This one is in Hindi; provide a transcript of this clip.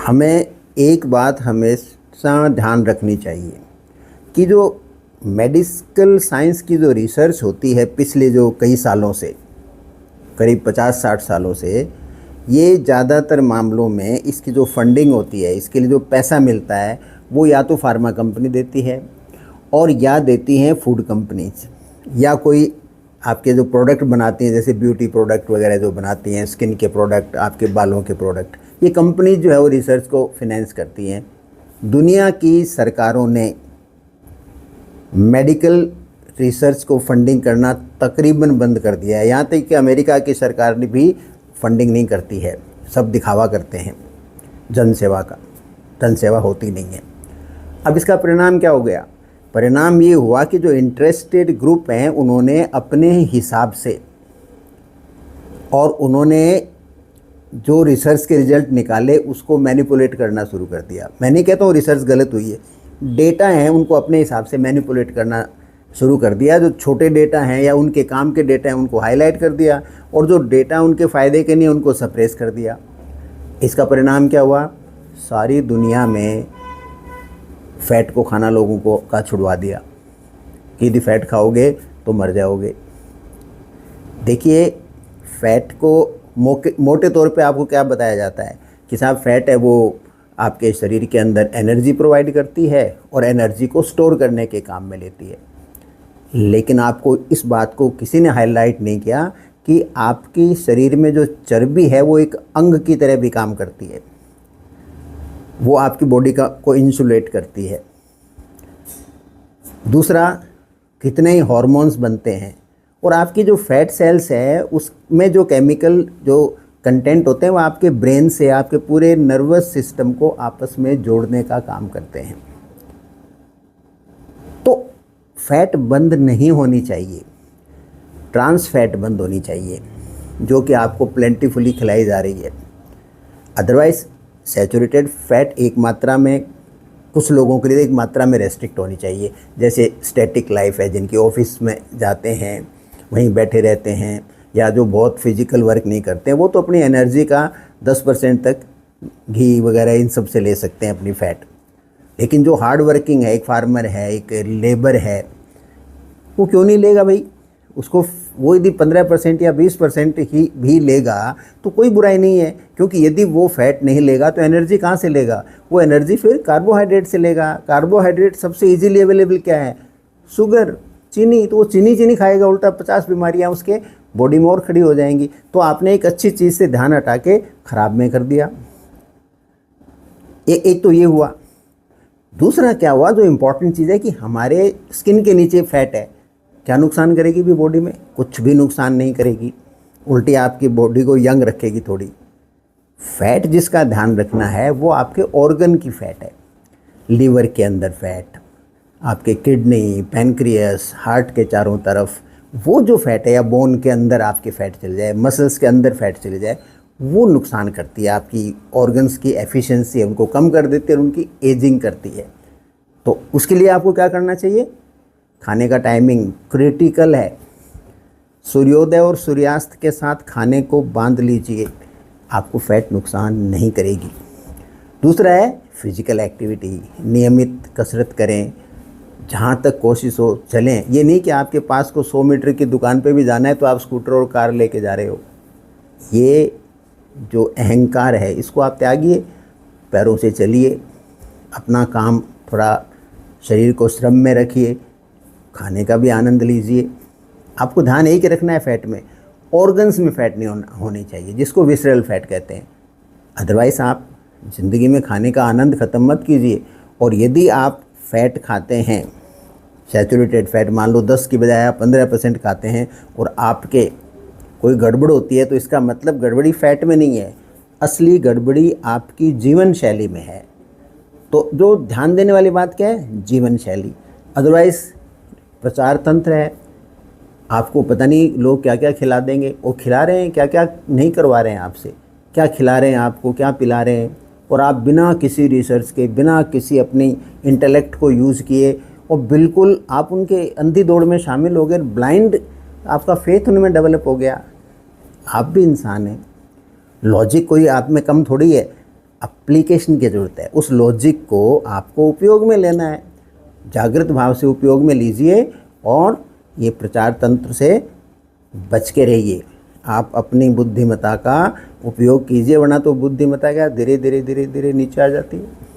हमें एक बात हमेशा ध्यान रखनी चाहिए कि जो मेडिकल साइंस की जो रिसर्च होती है पिछले जो कई सालों से, करीब 50-60 सालों से, ये ज़्यादातर मामलों में इसकी जो फंडिंग होती है, इसके लिए जो पैसा मिलता है, वो या तो फार्मा कंपनी देती है और या देती हैं फूड कंपनीज, या कोई आपके जो प्रोडक्ट बनाती हैं, जैसे ब्यूटी प्रोडक्ट वगैरह जो बनाती हैं, स्किन के प्रोडक्ट, आपके बालों के प्रोडक्ट, ये कंपनी जो है वो रिसर्च को फिनेंस करती हैं। दुनिया की सरकारों ने मेडिकल रिसर्च को फंडिंग करना तकरीबन बंद कर दिया है। यहाँ तक कि अमेरिका की सरकार ने भी फंडिंग नहीं करती है, सब दिखावा करते हैं जनसेवा का, जनसेवा होती नहीं है। अब इसका परिणाम क्या हो गया? परिणाम ये हुआ कि जो इंटरेस्टेड ग्रुप हैं उन्होंने अपने हिसाब से, और उन्होंने जो रिसर्च के रिजल्ट निकाले उसको मैनिपुलेट करना शुरू कर दिया। मैं नहीं कहता हूँ रिसर्च गलत हुई है, डेटा हैं उनको अपने हिसाब से मैनिपुलेट करना शुरू कर दिया। जो छोटे डेटा हैं या उनके काम के डेटा हैं उनको हाईलाइट कर दिया, और जो डेटा उनके फ़ायदे के नहीं उनको सप्रेस कर दिया। इसका परिणाम क्या हुआ? सारी दुनिया में फ़ैट को खाना लोगों को का छुड़वा दिया कि यदि फ़ैट खाओगे तो मर जाओगे। देखिए, फ़ैट को मोटे तौर पे आपको क्या बताया जाता है कि साहब फ़ैट है वो आपके शरीर के अंदर एनर्जी प्रोवाइड करती है और एनर्जी को स्टोर करने के काम में लेती है। लेकिन आपको इस बात को किसी ने हाईलाइट नहीं किया कि आपकी शरीर में जो चर्बी है वो एक अंग की तरह भी काम करती है, वो आपकी बॉडी को इंसुलेट करती है। दूसरा, कितने ही हार्मोन्स बनते हैं, और आपकी जो फैट सेल्स है उसमें जो केमिकल जो कंटेंट होते हैं वो आपके ब्रेन से आपके पूरे नर्वस सिस्टम को आपस में जोड़ने का काम करते हैं। तो फैट बंद नहीं होनी चाहिए, ट्रांस फैट बंद होनी चाहिए, जो कि आपको प्लेंटीफुली खिलाई जा रही है। अदरवाइज़ सैचुरेटेड फैट एक मात्रा में, कुछ लोगों के लिए एक मात्रा में रेस्ट्रिक्ट होनी चाहिए। जैसे स्टैटिक लाइफ है, जिनकी ऑफिस में जाते हैं वहीं बैठे रहते हैं, या जो बहुत फिजिकल वर्क नहीं करते हैं, वो तो अपनी एनर्जी का 10% तक घी वगैरह इन सब से ले सकते हैं अपनी फ़ैट। लेकिन जो हार्ड वर्किंग है, एक फार्मर है, एक लेबर है, वो क्यों नहीं लेगा भाई? उसको वो यदि 15% या 20% ही भी लेगा तो कोई बुराई नहीं है, क्योंकि यदि वो फैट नहीं लेगा तो एनर्जी कहाँ से लेगा? वो एनर्जी फिर कार्बोहाइड्रेट से लेगा। कार्बोहाइड्रेट सबसे इजीली अवेलेबल क्या है? शुगर, चीनी। तो वो चीनी खाएगा, उल्टा 50 बीमारियाँ उसके बॉडी में और खड़ी हो जाएंगी। तो आपने एक अच्छी चीज़ से ध्यान हटा के ख़राब में कर दिया। एक तो ये हुआ। दूसरा क्या हुआ, जो इम्पोर्टेंट चीज़ है कि हमारे स्किन के नीचे फैट है, क्या नुकसान करेगी भी बॉडी में? कुछ भी नुकसान नहीं करेगी, उल्टी आपकी बॉडी को यंग रखेगी थोड़ी। फैट जिसका ध्यान रखना है वो आपके ऑर्गन की फ़ैट है। लीवर के अंदर फैट, आपके किडनी, पैनक्रियास, हार्ट के चारों तरफ वो जो फैट है, या बोन के अंदर आपके फ़ैट चले जाए, मसल्स के अंदर फैट चले जाए, वो नुकसान करती है। आपकी ऑर्गन्स की एफिशिएंसी है उनको कम कर देती है और उनकी एजिंग करती है। तो उसके लिए आपको क्या करना चाहिए? खाने का टाइमिंग क्रिटिकल है। सूर्योदय और सूर्यास्त के साथ खाने को बांध लीजिए, आपको फैट नुकसान नहीं करेगी। दूसरा है फिजिकल एक्टिविटी, नियमित कसरत करें, जहाँ तक कोशिश हो चलें। ये नहीं कि आपके पास को 100 मीटर की दुकान पे भी जाना है तो आप स्कूटर और कार लेके जा रहे हो। ये जो अहंकार है इसको आप त्यागिए, पैरों से चलिए, अपना काम थोड़ा शरीर को श्रम में रखिए, खाने का भी आनंद लीजिए। आपको ध्यान यही कि रखना है फ़ैट में, ऑर्गन्स में फ़ैट नहीं होनी चाहिए, जिसको विसरल फैट कहते हैं। अदरवाइज़ आप ज़िंदगी में खाने का आनंद ख़त्म मत कीजिए। और यदि आप फ़ैट खाते हैं, सैचुरेटेड फ़ैट मान लो 10 की बजाय आप 15% खाते हैं, और आपके कोई गड़बड़ होती है, तो इसका मतलब गड़बड़ी फ़ैट में नहीं है, असली गड़बड़ी आपकी जीवन शैली में है। तो जो ध्यान देने वाली बात क्या है? जीवन शैली। अदरवाइज़ प्रचार तंत्र है, आपको पता नहीं लोग क्या क्या खिला देंगे, वो खिला रहे हैं क्या क्या नहीं करवा रहे हैं आपसे, क्या खिला रहे हैं आपको, क्या पिला रहे हैं, और आप बिना किसी रिसर्च के, बिना किसी अपनी इंटेलेक्ट को यूज़ किए, और बिल्कुल आप उनके अंधी दौड़ में शामिल हो गए, ब्लाइंड आपका फेथ उनमें डेवलप हो गया। आप भी इंसान हैं, लॉजिक कोई आप में कम थोड़ी है। एप्लीकेशन की ज़रूरत है। उस लॉजिक को आपको उपयोग में लेना है, जागृत भाव से उपयोग में लीजिए और ये प्रचार तंत्र से बच के रहिए। आप अपनी बुद्धिमत्ता का उपयोग कीजिए, वरना तो बुद्धिमत्ता क्या धीरे धीरे धीरे धीरे नीचे आ जाती है।